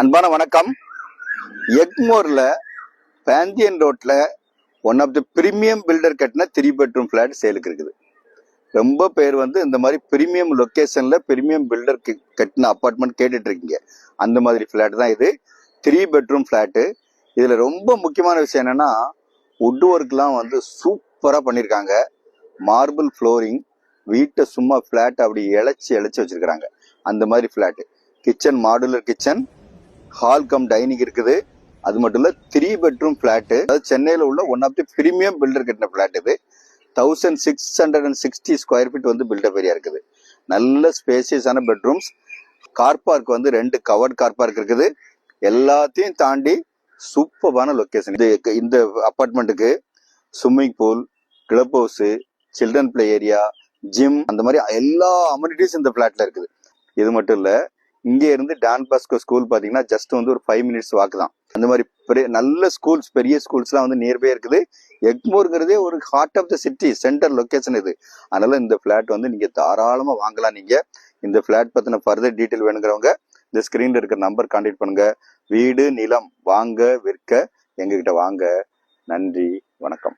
அன்பான வணக்கம். எக்மோர்ல பாந்தியன் ரோட்ல one of the premium builder கட்டின 3 பெட்ரூம் பிளாட் சேலுக்கு இருக்குது. ரொம்ப பேர் இந்த மாதிரி பிரீமியம் லொக்கேஷன்ல பிரீமியம் பில்டர் கட்டின அப்பார்ட்மெண்ட் கேட்டுட்டு இருக்கீங்க. அந்த மாதிரி பிளாட் தான் இது. 3 பெட்ரூம் பிளாட்டு. இதுல ரொம்ப முக்கியமான விஷயம் என்னன்னா, வுட் ஒர்க்லாம் சூப்பரா பண்ணியிருக்காங்க. மார்பிள் ஃப்ளோரிங், வீட்டை சும்மா பிளாட் அப்படி இழைச்சி வச்சிருக்காங்க. அந்த மாதிரி flat. Kitchen modular kitchen, hall cum dining இருக்குது. அது மட்டும் இல்ல 3 பெட்ரூம் பிளாட். அதாவது சென்னையில உள்ள one of the premium builder கட்டின பிளாட் இது. 1660 ஸ்கொயர் ஃபீட் பில்டப் ஏரியா இருக்குது. நல்ல ஸ்பேசியஸான bedrooms. Car park 2 covered car park இருக்குது. எல்லாத்தையும் தாண்டி சூப்பரான லொகேஷன். இந்த அபார்ட்மெண்ட்டுக்கு swimming pool, club house, children play area, gym, அந்த மாதிரி எல்லா அம்யூனிட்டிஸ் இந்த பிளாட்ல இருக்குது. இது மட்டும் இல்ல, இங்கே இருந்து டான் பாஸ்கோ ஸ்கூல் பாத்தீங்கன்னா ஜஸ்ட் ஒரு 5 மினிட்ஸ் வாக்கு தான். அந்த மாதிரி நல்ல ஸ்கூல்ஸ், பெரிய ஸ்கூல்ஸ்லாம் நியர்பை இருக்குது. எக்மோர்ங்கிறதே ஒரு heart of the city, centre location இது. அதனால இந்த பிளாட் நீங்க தாராளமா வாங்கலாம். நீங்க இந்த பிளாட் பத்தின ஃபர்தர் டீட்டெயில் வேணுங்கிறவங்க இந்த ஸ்கிரீன்ல இருக்கிற நம்பர் கான்டாக்ட் பண்ணுங்க. வீடு, நிலம் வாங்க விற்க எங்ககிட்ட வாங்க. நன்றி, வணக்கம்.